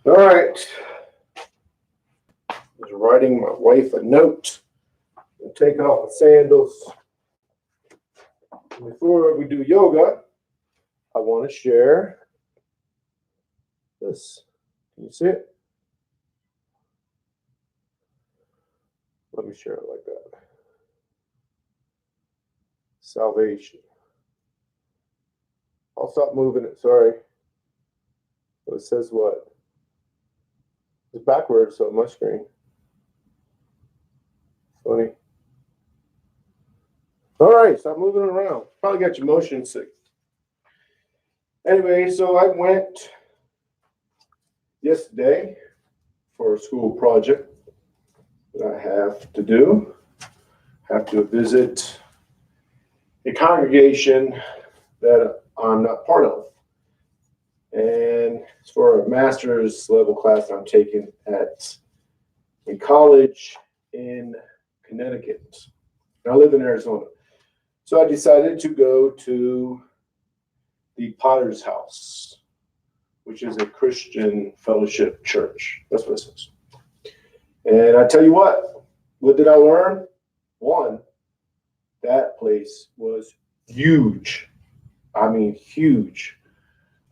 All right. I was writing my wife a note and take off the sandals. Before we do yoga, I want to share this. Can you see it? Let me share it like that. Salvation. I'll stop moving it, sorry. But it says what? It's backwards on my screen. Funny. All right, stop moving it around. Probably got your motion sick. Anyway, so I went yesterday for a school project that I have to do. I have to visit a congregation that I'm not part of. And it's for a master's level class I'm taking at a college in Connecticut. And I live in Arizona. So I decided to go to the Potter's House, which is a Christian fellowship church. That's what it says. And I tell you what did I learn? One, that place was huge. I mean, huge.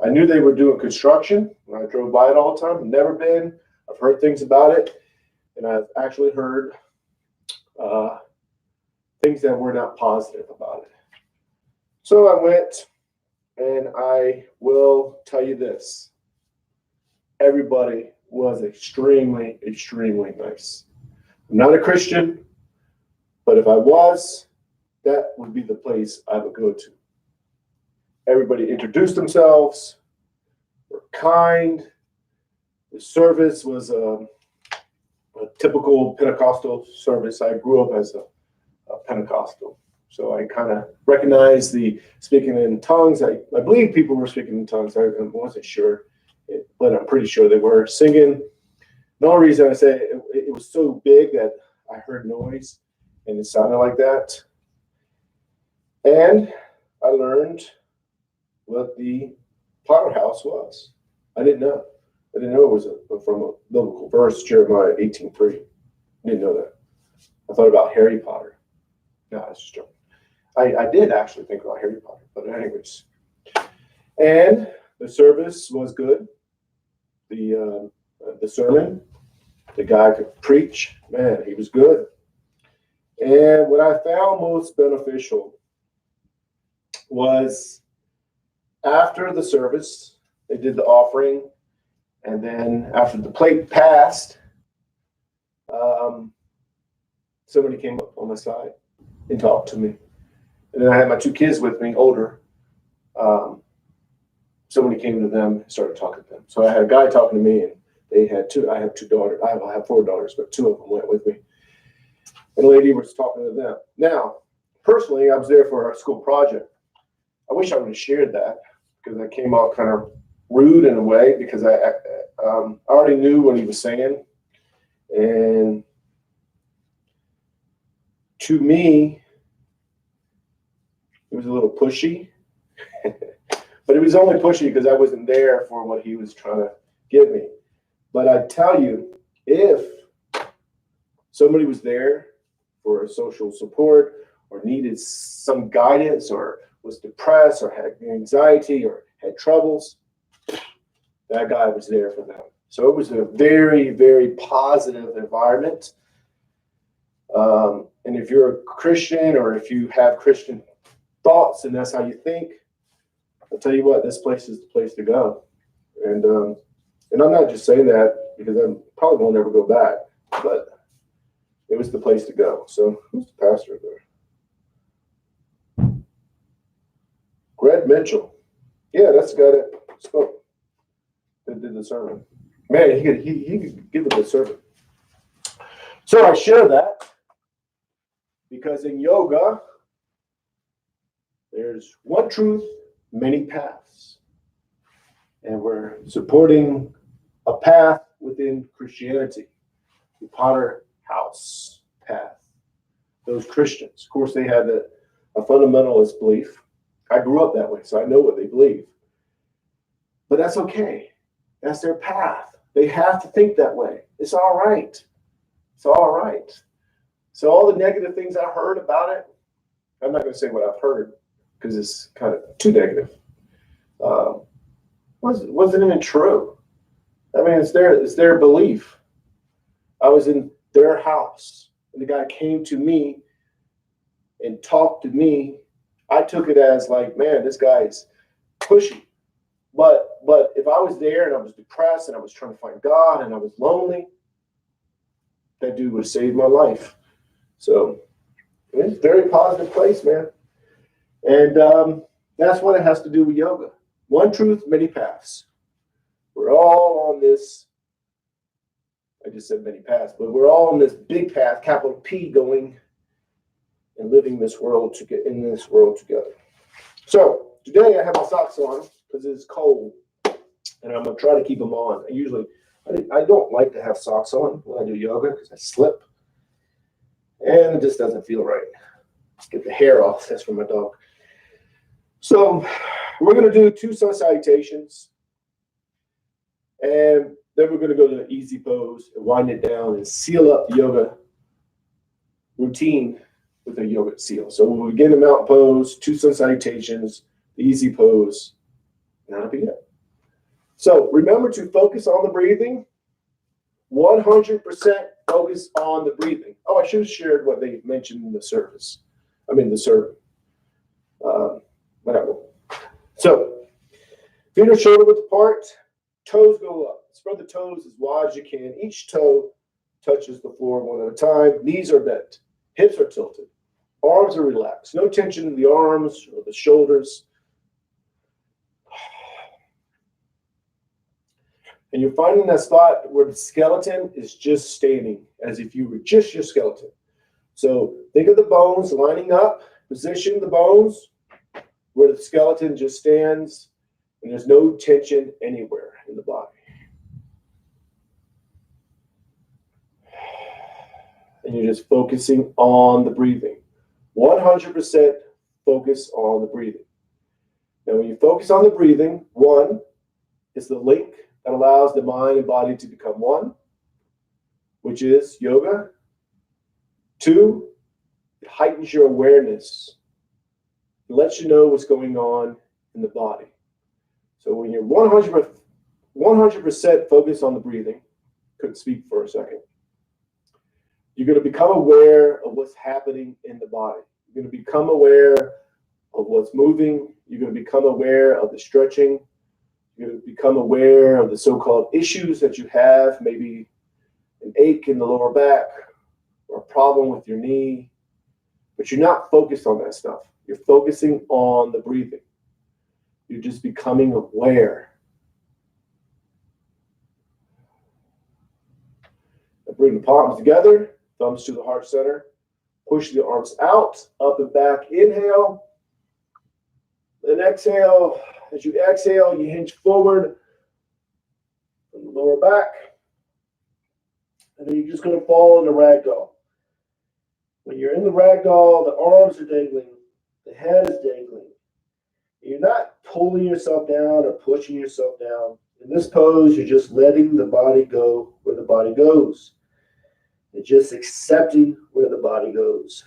I knew they were doing construction when I drove by it all the time. Never been. I've heard things about it. And I've actually heard things that were not positive about it. So I went, and I will tell you this. Everybody was extremely, extremely nice. I'm not a Christian, but if I was, that would be the place I would go to. Everybody introduced themselves, were kind. The service was a typical Pentecostal service. I grew up as a Pentecostal. So I kind of recognized the speaking in tongues. I believe people were speaking in tongues. I wasn't sure, but I'm pretty sure they were singing. The only reason I say it was so big that I heard noise and it sounded like that. And I learned what the Potter House was. I didn't know. I didn't know it was from a biblical verse, Jeremiah 18:3. I didn't know that. I thought about Harry Potter. No, I was just joking. I did actually think about Harry Potter, but anyways. And the service was good. The sermon, the guy could preach. Man, he was good. And what I found most beneficial was after the service, they did the offering, and then after the plate passed, somebody came up on my side and talked to me. And then I had my two kids with me, older. Somebody came to them and started talking to them. So I had a guy talking to me, and they had two. I have two daughters. I have four daughters, but two of them went with me. And the lady was talking to them. Now, personally, I was there for a school project. I wish I would have shared that because I came out kind of rude in a way because I already knew what he was saying. And to me, it was a little pushy. But it was only pushy because I wasn't there for what he was trying to give me. But I tell you, if somebody was there for social support or needed some guidance or was depressed or had anxiety or had troubles, that guy was there for them. So it was a very, very positive environment. And if you're a Christian or if you have Christian thoughts and that's how you think, I'll tell you what, this place is the place to go. And I'm not just saying that because I probably won't ever go back, but it was the place to go. So who's the pastor there? Greg Mitchell. Yeah, that's the guy that spoke, that did the sermon. Man, he could give a good sermon. So I share that because in yoga, there's one truth, many paths. And we're supporting a path within Christianity, the Potter House path. Those Christians, of course, they had a fundamentalist belief. I grew up that way, so I know what they believe. But that's okay. That's their path. They have to think that way. It's all right. It's all right. So all the negative things I heard about it, I'm not going to say what I've heard because it's kind of too negative. Wasn't even true. I mean, it's their belief. I was in their house, and the guy came to me and talked to me. I took it as like, man, this guy's pushy. But if I was there and I was depressed and I was trying to find God and I was lonely, that dude would have saved my life. So it's a very positive place, man. And that's what it has to do with yoga. One truth, many paths. We're all on this. I just said many paths, but we're all on this big path, capital P, going and living this world to get in this world together. So today I have my socks on because it's cold, and I'm gonna try to keep them on. I don't like to have socks on when I do yoga because I slip, and it just doesn't feel right. Let's get the hair off. That's from my dog. So we're gonna do 2 sun salutations, and then we're gonna go to the easy pose and wind it down and seal up the yoga routine with a yoga seal. So we'll begin the mountain pose, 2 sun salutations, the easy pose, and that'll be it. So remember to focus on the breathing. 100% focus on the breathing. Oh, I should have shared what they mentioned in the service. The sermon. Whatever. So feet are shoulder width apart, toes go up. Spread the toes as wide as you can. Each toe touches the floor one at a time. Knees are bent. Hips are tilted. Arms are relaxed. No tension in the arms or the shoulders. And you're finding that spot where the skeleton is just standing, as if you were just your skeleton. So think of the bones lining up. Position the bones where the skeleton just stands, and there's no tension anywhere in the body. And you're just focusing on the breathing. 100% focus on the breathing. Now, when you focus on the breathing, 1 is the link that allows the mind and body to become one, which is yoga. 2, it heightens your awareness. It lets you know what's going on in the body. So when you're 100% focused on the breathing, couldn't speak for a second, you're going to become aware of what's happening in the body. You're going to become aware of what's moving. You're going to become aware of the stretching. You're going to become aware of the so-called issues that you have, maybe an ache in the lower back or a problem with your knee. But you're not focused on that stuff. You're focusing on the breathing. You're just becoming aware. Now bring the palms together, thumbs to the heart center. Push the arms out, up and back. Inhale. Then exhale. As you exhale, you hinge forward from the lower back. And then you're just going to fall into ragdoll. When you're in the ragdoll, the arms are dangling. The head is dangling. You're not pulling yourself down or pushing yourself down. In this pose, you're just letting the body go where the body goes. You're just accepting where the body goes.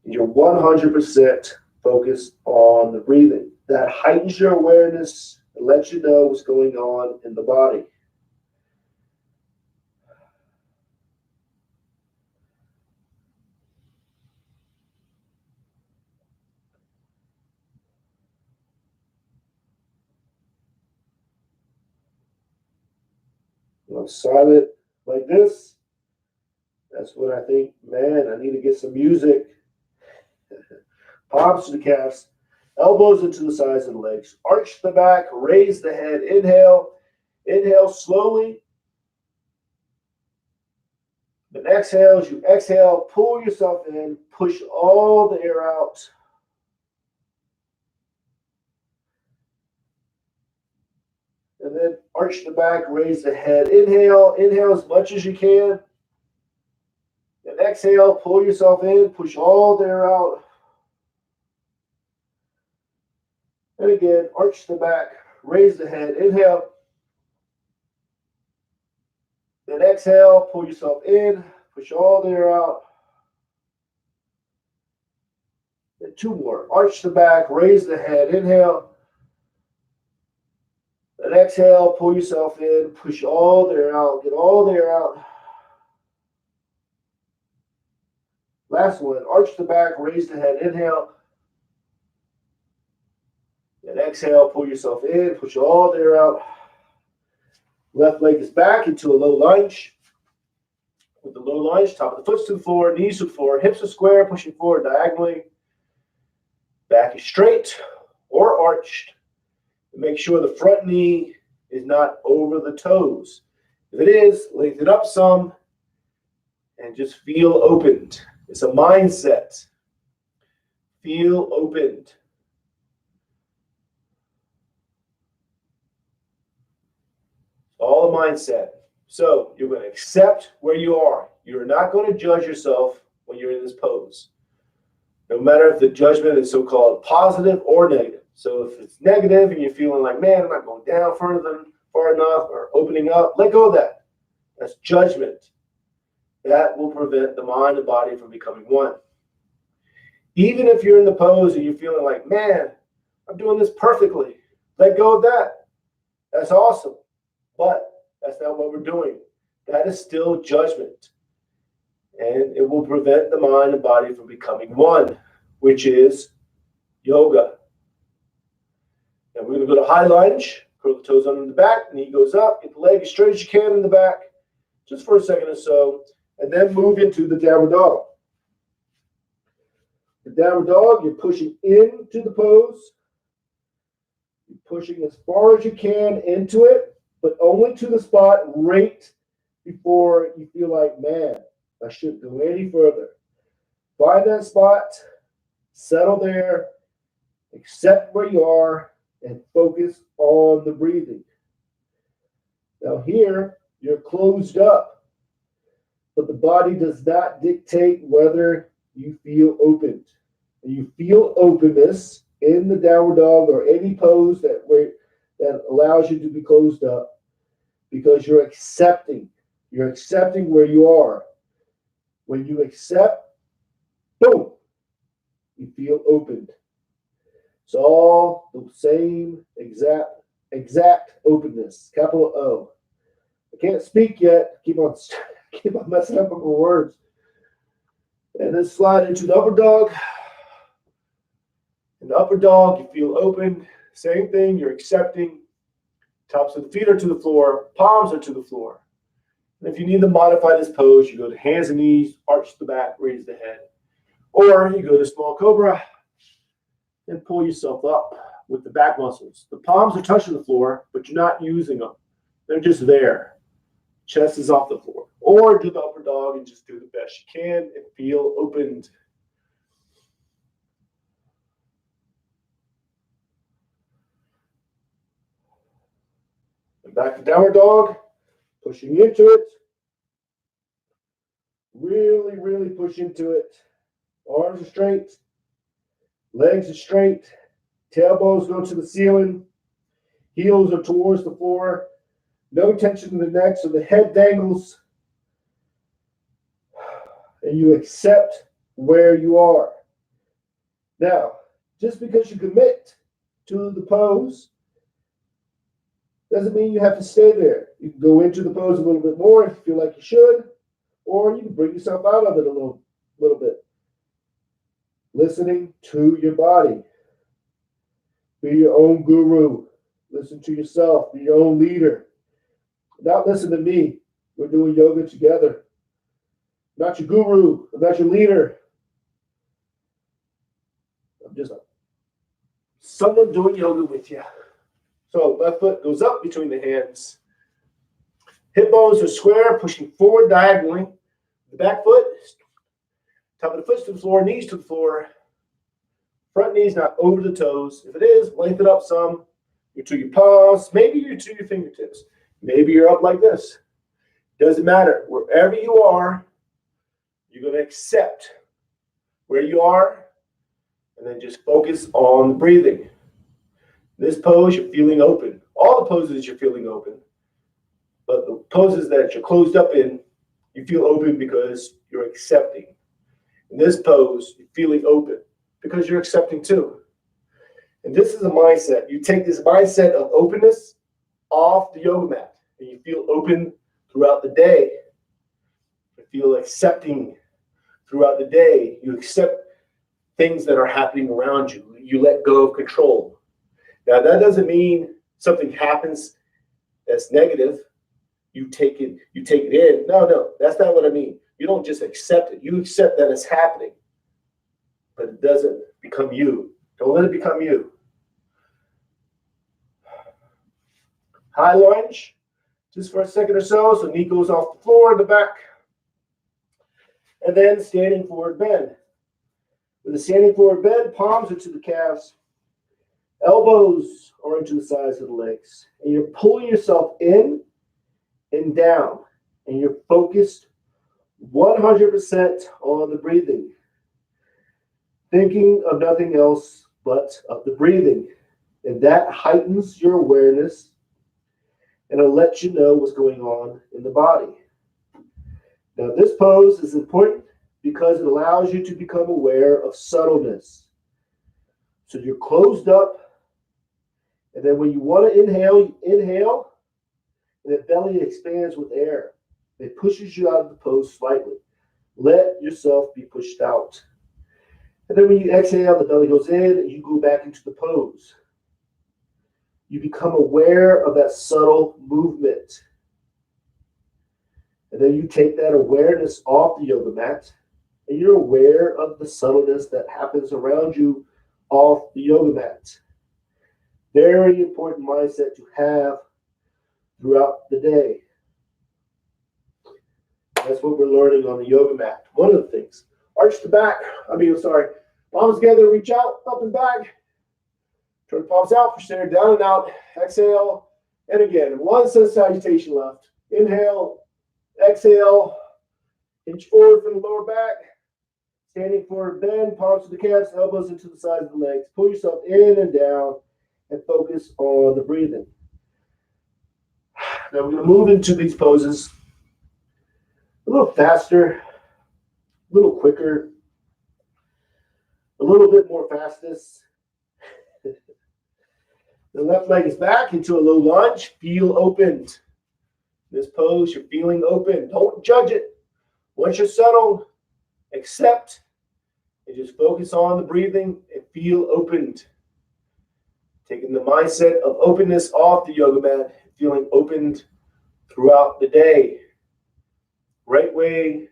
And you're 100% focused on the breathing. That heightens your awareness and lets you know what's going on in the body. When I'm silent like this, that's when I think, man, I need to get some music. Palms to the calves, elbows into the sides of the legs. Arch the back, raise the head. Inhale. Inhale slowly. Then exhale. As you exhale, pull yourself in. Push all the air out. And then arch the back, raise the head. Inhale. Inhale as much as you can. And exhale, pull yourself in. Push all the air out. And again, arch the back, raise the head. Inhale. Then exhale, pull yourself in, push all the air out. Then 2 more. Arch the back, raise the head, inhale. Then exhale, pull yourself in, push all the air out, get all the air out. Last one, arch the back, raise the head, inhale. Then exhale, pull yourself in, push all the air out. Left leg is back into a low lunge. With the low lunge, top of the foot to the floor, knees to the floor, hips are square, pushing forward diagonally. Back is straight or arched. Make sure the front knee is not over the toes. If it is, lengthen up some and just feel opened. It's a mindset. Feel opened. All a mindset. So you're going to accept where you are. You're not going to judge yourself when you're in this pose. No matter if the judgment is so-called positive or negative. So if it's negative and you're feeling like, man, I'm not going down far enough or opening up, let go of that. That's judgment. That will prevent the mind and body from becoming one. Even if you're in the pose and you're feeling like, man, I'm doing this perfectly, let go of that. That's awesome. But that's not what we're doing. That is still judgment. And it will prevent the mind and body from becoming one, which is yoga. Now we're going to go to high lunge, curl the toes under the back, knee goes up, get the leg as straight as you can in the back, just for a second or so, and then move into the downward dog. The downward dog, you're pushing into the pose. You're pushing as far as you can into it, but only to the spot right before you feel like, man, I shouldn't go any further. Find that spot, settle there, accept where you are, and focus on the breathing. Now here, you're closed up, but the body does not dictate whether you feel opened. You feel openness in the downward dog or any pose that allows you to be closed up because you're accepting. You're accepting where you are. When you accept, boom, you feel opened. It's all the same exact openness, capital O. I can't speak yet. Keep on messing up with my words. And then slide into the upper dog. In the upper dog, you feel open. Same thing, you're accepting. Tops of the feet are to the floor, palms are to the floor. And if you need to modify this pose, you go to hands and knees, arch the back, raise the head. Or you go to small cobra and pull yourself up with the back muscles. The palms are touching the floor, but you're not using them. They're just there. Chest is off the floor. Or do the upper dog and just do the best you can and feel opened. And back to downward dog. Pushing into it. Really, really push into it. Arms are straight. Legs are straight. Tailbones go to the ceiling. Heels are towards the floor. No tension in the neck, so the head dangles. And you accept where you are. Now, just because you commit to the pose doesn't mean you have to stay there. You can go into the pose a little bit more if you feel like you should, or you can bring yourself out of it a little bit. Listening to your body. Be your own guru. Listen to yourself. Be your own leader. Not listen to me. We're doing yoga together. Not your guru. I'm not your leader. I'm just someone doing yoga with you. So left foot goes up between the hands. Hip bones are square, pushing forward diagonally. The back foot, top of the foot to the floor, knees to the floor. Front knees not over the toes. If it is, lengthen up some. You're to your palms. Maybe you're to your fingertips. Maybe you're up like this. Doesn't matter. Wherever you are, you're going to accept where you are and then just focus on the breathing. This pose, you're feeling open. All the poses, you're feeling open. But the poses that you're closed up in, you feel open because you're accepting. In this pose, you're feeling open because you're accepting too. And this is a mindset. You take this mindset of openness off the yoga mat, and you feel open throughout the day. You feel accepting throughout the day. You accept things that are happening around you. You let go of control. Now, that doesn't mean something happens that's negative. You take it in. No, that's not what I mean. You don't just accept it. You accept that it's happening, but it doesn't become you. Don't let it become you. High lunge, just for a second or so. So knee goes off the floor in the back. And then standing forward bend. With a standing forward bend, palms are to the calves. Elbows are into the sides of the legs. And you're pulling yourself in and down. And you're focused 100% on the breathing. Thinking of nothing else but of the breathing. And that heightens your awareness, and it'll let you know what's going on in the body. Now, this pose is important because it allows you to become aware of subtleness. So you're closed up, and then when you want to inhale, you inhale, and the belly expands with air. It pushes you out of the pose slightly. Let yourself be pushed out. And then when you exhale, the belly goes in, and you go back into the pose. You become aware of that subtle movement. And then you take that awareness off the yoga mat, and you're aware of the subtleness that happens around you off the yoga mat. Very important mindset to have throughout the day. That's what we're learning on the yoga mat. One of the things. Arch the back. Palms together, reach out, up and back. Turn the palms out for center, down and out. Exhale. And again, one set salutation left. Inhale. Exhale. Inch forward from the lower back. Standing forward bend. Palms to the calves, elbows into the sides of the legs. Pull yourself in and down and focus on the breathing. Now we're going to move into these poses a little faster, a little quicker, a little bit more fastness. The left leg is back into a low lunge. Feel opened. This pose, you're feeling open. Don't judge it. Once you're settled, accept and just focus on the breathing and feel opened. Taking the mindset of openness off the yoga mat, feeling opened throughout the day. Right way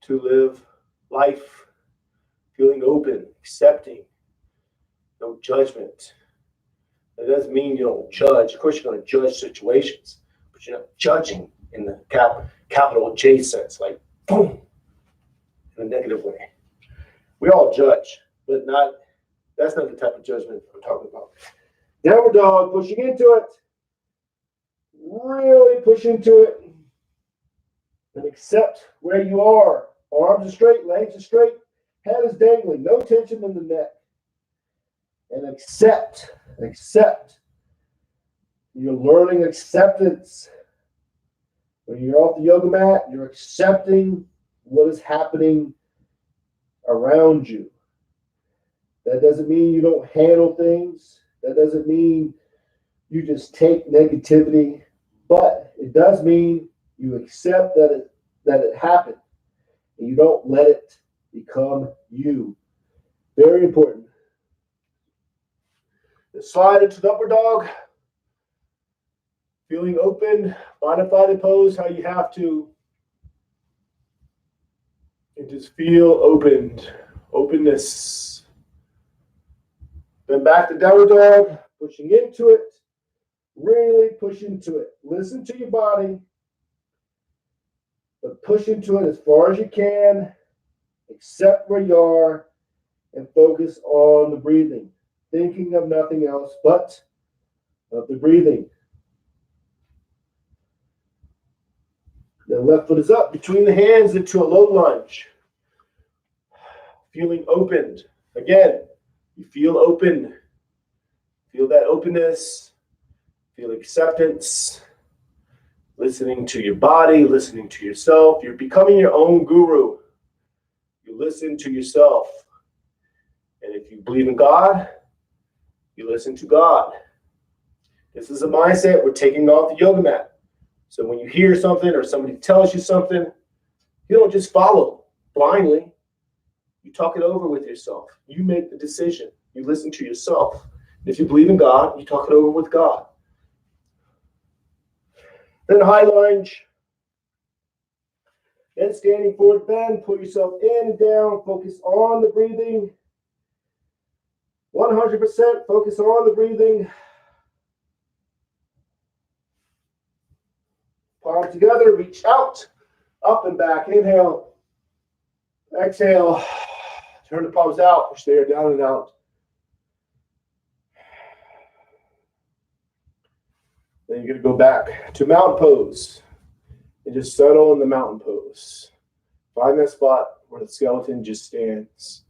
to live life. Feeling open, accepting, no judgment. That doesn't mean you don't judge. Of course, you're going to judge situations, but you're not judging in the capital J sense, like boom, in a negative way. We all judge, but that's not the type of judgment I'm talking about. Downward dog, pushing into it. Really push into it. And accept where you are. Arms are straight, legs are straight, head is dangling, no tension in the neck. And accept. You're learning acceptance. When you're off the yoga mat, you're accepting what is happening around you. That doesn't mean you don't handle things. That doesn't mean you just take negativity. But it does mean you accept that it happened. And you don't let it become you. Very important. Slide into the upward dog. Feeling open. Modify the pose how you have to. And just feel opened. Openness. Then back to downward dog. Pushing into it. Really push into it. Listen to your body. But push into it as far as you can. Accept where you are. And focus on the breathing. Thinking of nothing else but of the breathing. The left foot is up between the hands into a low lunge. Feeling opened. Again, you feel open. Feel that openness. Feel acceptance. listening to your body, listening to yourself. You're becoming your own guru. You listen to yourself. And if you believe in God, you listen to God. This is a mindset. We're taking off the yoga mat. So when you hear something or somebody tells you something, you don't just follow blindly. You talk it over with yourself. You make the decision. You listen to yourself. If you believe in God, you talk it over with God. Then high lunge. Then standing forward bend. Pull yourself in and down. Focus on the breathing. 100% focus on the breathing. Palms together. Reach out. Up and back. Inhale. Exhale. Turn the palms out. Push the air down and out. Then you're going to go back to mountain pose and just settle in the mountain pose. Find that spot where the skeleton just stands.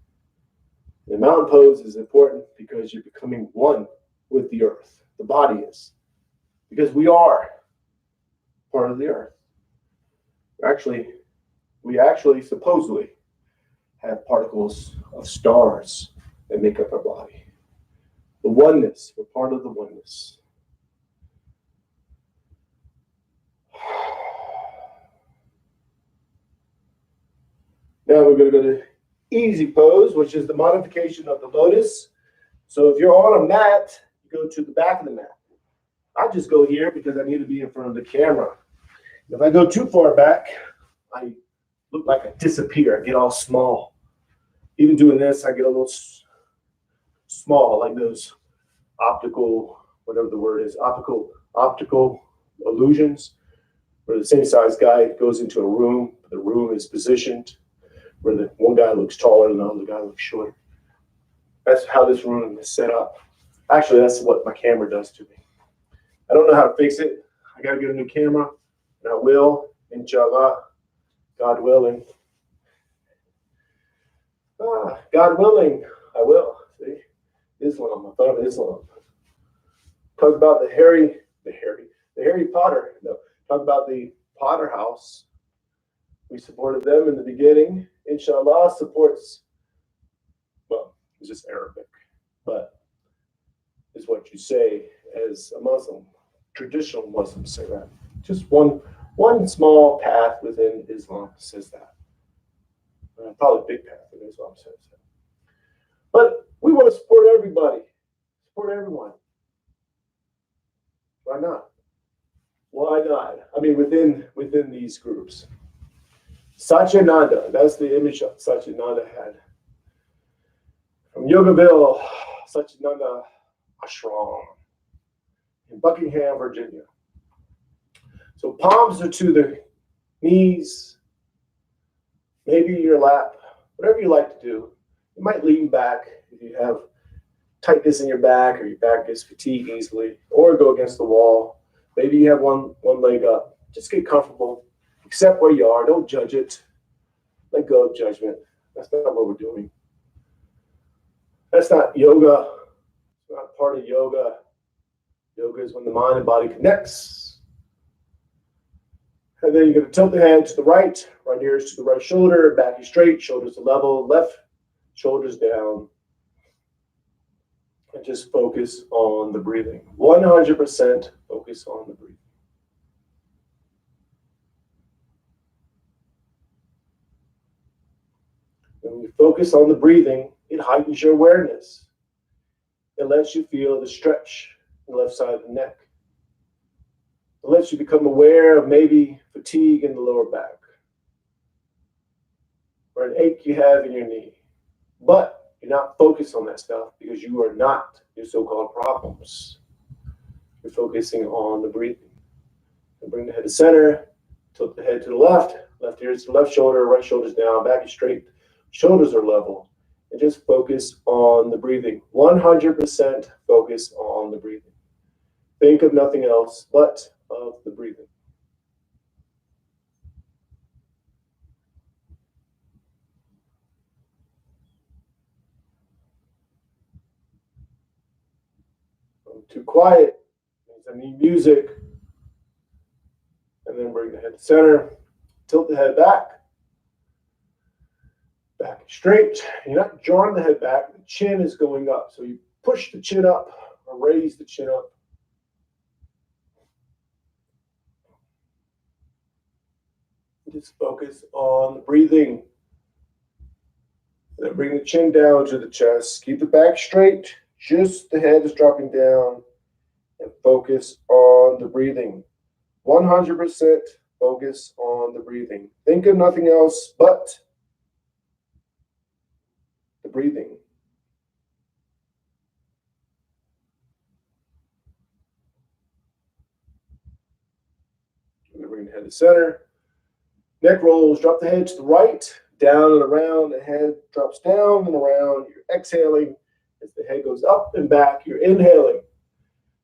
The mountain pose is important because you're becoming one with the earth. The body is. Because we are part of the earth. We actually supposedly have particles of stars that make up our body. The oneness, we're part of the oneness. Now we're going to go to easy pose, which is the modification of the lotus. So if you're on a mat, you go to the back of the mat. I just go here because I need to be in front of the camera. If I go too far back, I look like I disappear. I get all small. Even doing this, I get a little small, like those optical, whatever the word is, optical illusions, where the same size guy goes into a room, the room is positioned where the one guy looks taller than the other guy looks shorter. That's how this room is set up. Actually, that's what my camera does to me. I don't know how to fix it. I got to get a new camera, and I will, inshallah, God willing. God willing, I will. See, Islam. I thought of Islam. Talk about the Harry Potter. No, talk about the Potter house. We supported them in the beginning. Inshallah supports, well, it's just Arabic, but it's what you say as a Muslim. Traditional Muslims say that. Just one small path within Islam says that. Probably big path in Islam says that. But we want to support everybody. Support everyone. Why not? Why not? I mean, within these groups. Satyananda, that's the image that Satyananda had. From Yogaville, Satyananda Ashram in Buckingham, Virginia. So palms are to the knees, maybe your lap, whatever you like to do. You might lean back if you have tightness in your back or your back gets fatigued easily, or go against the wall. Maybe you have one leg up. Just get comfortable. Accept where you are. Don't judge it. Let go of judgment. That's not what we're doing. That's not yoga. It's not part of yoga. Yoga is when the mind and body connects. And then you're going to tilt the head to the right. Right ear is to the right shoulder. Back is straight. Shoulders to level. Left shoulders down. And just focus on the breathing. 100% focus on the breathing. When you focus on the breathing, it heightens your awareness. It lets you feel the stretch on the left side of the neck. It lets you become aware of maybe fatigue in the lower back or an ache you have in your knee. But you're not focused on that stuff because you are not your so-called problems. You're focusing on the breathing. And bring the head to center, tilt the head to the left ear to the left shoulder, right shoulder's down, back is straight, shoulders are level. And just focus on the breathing. 100% focus on the breathing. Think of nothing else but of the breathing. I'm too quiet. I need music. And then bring the head to center. Tilt the head back. Back straight. You're not drawing the head back. The chin is going up. So you push the chin up or raise the chin up. Just focus on the breathing. Then bring the chin down to the chest. Keep the back straight. Just the head is dropping down. And focus on the breathing. 100% focus on the breathing. Think of nothing else but the breathing. Bring the head to center. Neck rolls. Drop the head to the right. Down and around. The head drops down and around. You're exhaling as the head goes up and back. You're inhaling.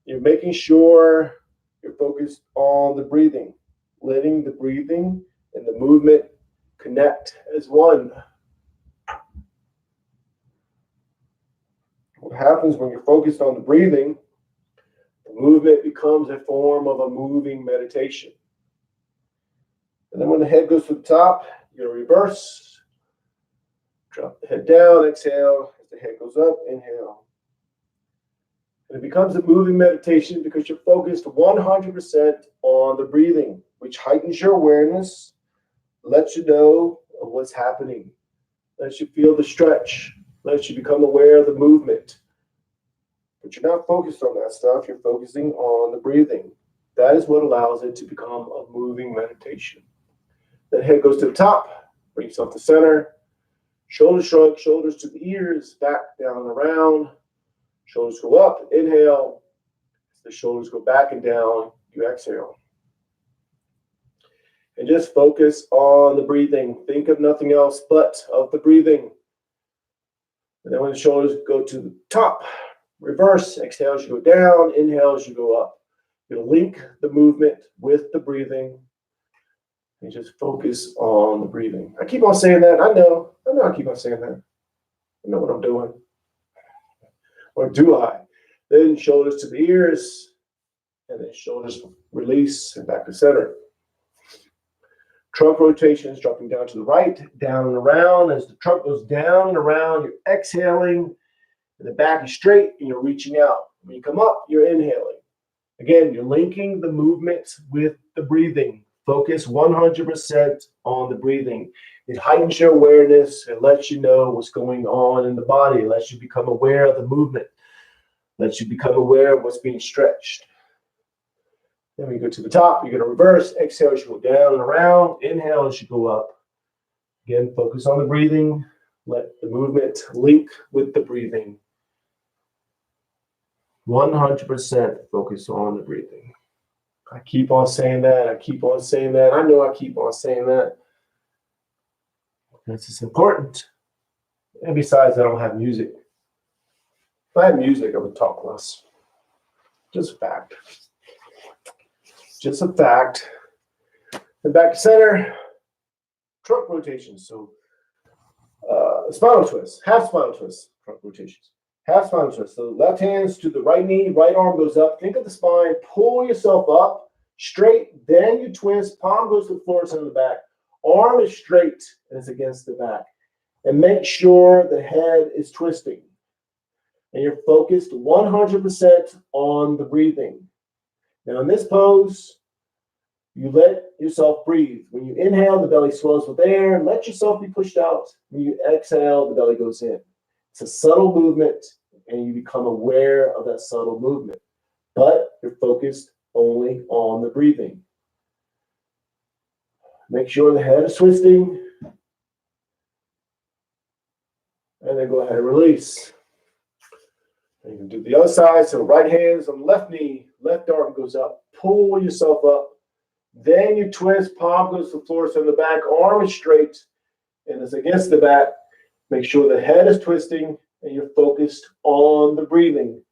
You're making sure you're focused on the breathing. Letting the breathing and the movement connect as one. What happens when you're focused on the breathing, the movement becomes a form of a moving meditation. And then when the head goes to the top, you're going to reverse. Drop the head down, exhale. As the head goes up, inhale. And it becomes a moving meditation because you're focused 100% on the breathing, which heightens your awareness, lets you know of what's happening, lets you feel the stretch, lets you become aware of the movement. But you're not focused on that stuff. You're focusing on the breathing. That is what allows it to become a moving meditation. The head goes to the top, bring yourself to center. Shoulders shrug, shoulders to the ears, back, down, and around. Shoulders go up, inhale. As the shoulders go back and down, you exhale. And just focus on the breathing. Think of nothing else but of the breathing. And then when the shoulders go to the top, reverse. Exhale as you go down, inhale as you go up. You're going to link the movement with the breathing. And just focus on the breathing. I keep on saying that. I know I keep on saying that. I know what I'm doing. Or do I? Then shoulders to the ears, and then shoulders release and back to center. Trunk rotations, dropping down to the right, down and around. As the trunk goes down and around, you're exhaling, and the back is straight, and you're reaching out. When you come up, you're inhaling. Again, you're linking the movement with the breathing. Focus 100% on the breathing. It heightens your awareness. It lets you know what's going on in the body. It lets you become aware of the movement. It lets you become aware of what's being stretched. Then when you go to the top, you're going to reverse. Exhale as you go down and around. Inhale as you go up. Again, focus on the breathing. Let the movement link with the breathing. 100% focus on the breathing. I keep on saying that. I keep on saying that. I know I keep on saying that. This is important. And besides, I don't have music. If I had music, I would talk less. Just a fact. Just a fact. And back to center. Trunk rotations. So spinal twist. Half spinal twist. Trunk rotations. Half spinal twist. So left hands to the right knee. Right arm goes up. Think of the spine. Pull yourself up. Straight. Then you twist. Palm goes to the floor, center of the back. Arm is straight and it's against the back. And make sure the head is twisting. And you're focused 100% on the breathing. Now in this pose, you let yourself breathe. When you inhale, the belly swells with air. Let yourself be pushed out. When you exhale, the belly goes in. It's a subtle movement, and you become aware of that subtle movement. But you're focused only on the breathing. Make sure the head is twisting. And then go ahead and release. And you can do the other side. So right hands on the left knee, left arm goes up. Pull yourself up. Then you twist, palm goes to the floor, center of the back, arm is straight, and it's against the back. Make sure the head is twisting and you're focused on the breathing.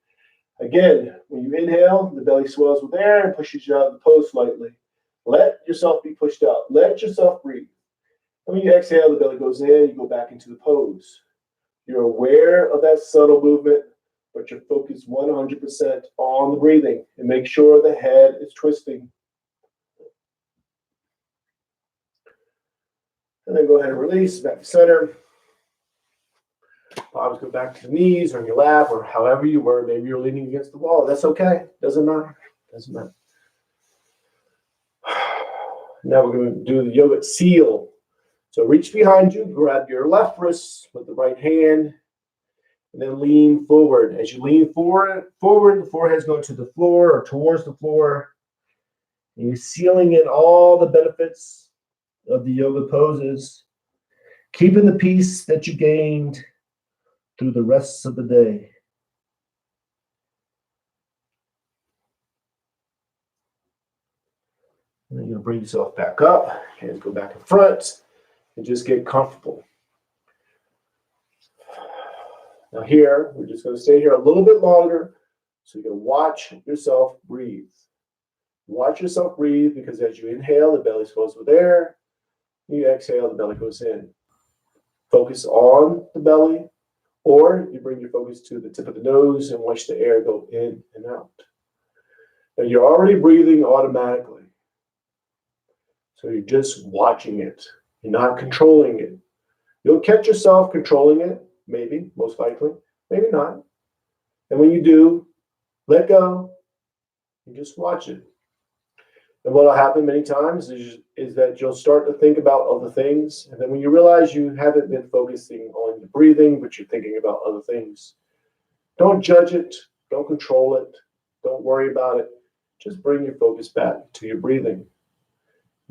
Again, when you inhale, the belly swells with air and pushes you out of the pose slightly. Let yourself be pushed out. Let yourself breathe. And when you exhale, the belly goes in, you go back into the pose. You're aware of that subtle movement, but you're focused 100% on the breathing. And make sure the head is twisting. And then go ahead and release back to center. Palms go back to the knees or in your lap or however you were. Maybe you're leaning against the wall. That's okay. Doesn't matter. Doesn't matter. Now we're going to do the yoga seal. So reach behind you, grab your left wrist with the right hand, and then lean forward. As you lean forward, the forehead's going to the floor or towards the floor. And you're sealing in all the benefits of the yoga poses, keeping the peace that you gained through the rest of the day. And then you're going to bring yourself back up. Hands go back in front. And just get comfortable. Now here, we're just going to stay here a little bit longer. So you're going to watch yourself breathe. Watch yourself breathe because as you inhale, the belly fills with air. You exhale, the belly goes in. Focus on the belly, or you bring your focus to the tip of the nose and watch the air go in and out. Now you're already breathing automatically. So you're just watching it. You're not controlling it. You'll catch yourself controlling it, maybe, most likely, maybe not. And when you do, let go and just watch it. And what will happen many times is that you'll start to think about other things. And then when you realize you haven't been focusing on the breathing, but you're thinking about other things, don't judge it. Don't control it. Don't worry about it. Just bring your focus back to your breathing.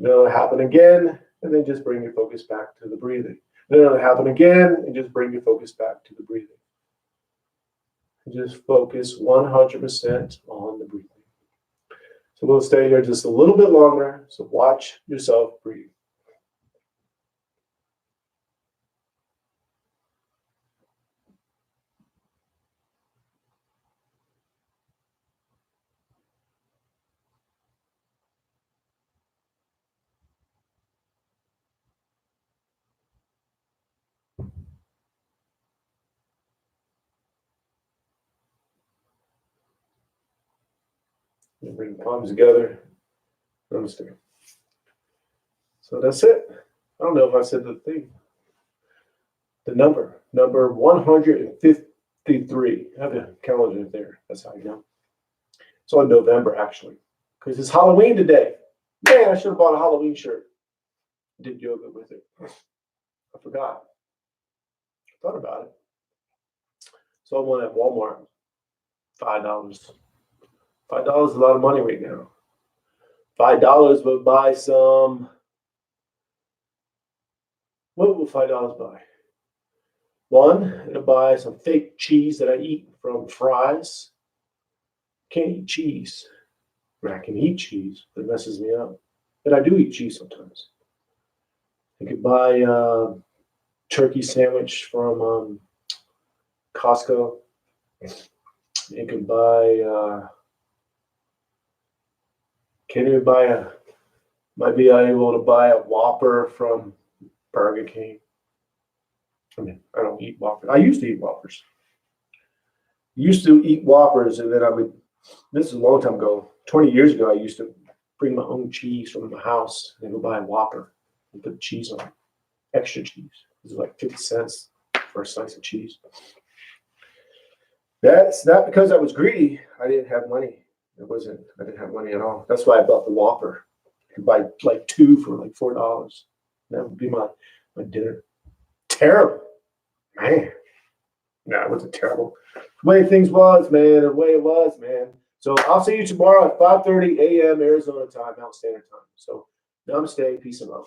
Then it'll happen again. And then just bring your focus back to the breathing. Then it'll happen again, and just bring your focus back to the breathing. And just focus 100% on the breathing. So we'll stay here just a little bit longer. So watch yourself breathe. And bring the palms together. Namaste. So that's it. I don't know if I said the thing. The number 153. I have a calendar there. That's how you know. It's on November, actually, because it's Halloween today. Man, I should have bought a Halloween shirt. Did yoga with it. I forgot. I thought about it. Saw one at Walmart. $5. $5 is a lot of money right now. $5 would buy some. What will $5 buy? One, it'll buy some fake cheese that I eat from Fry's. Can't eat cheese. I can eat cheese, but it messes me up. But I do eat cheese sometimes. I could buy a turkey sandwich from Costco. You can buy. Might be able to buy a Whopper from Burger King. I mean, I don't eat Whoppers. I used to eat Whoppers. And then this is a long time ago, 20 years ago, I used to bring my own cheese from the house and go buy a Whopper and put cheese on it. Extra cheese. It was like 50 cents for a slice of cheese. That's not because I was greedy. I didn't have money. I didn't have money at all. That's why I bought the Whopper. I could buy like two for like $4. That would be my dinner. Terrible. Man. No, it wasn't terrible. The way things was, man. The way it was, man. So I'll see you tomorrow at 5:30 a.m. Arizona time, Mountain Standard Time. So namaste, peace and love.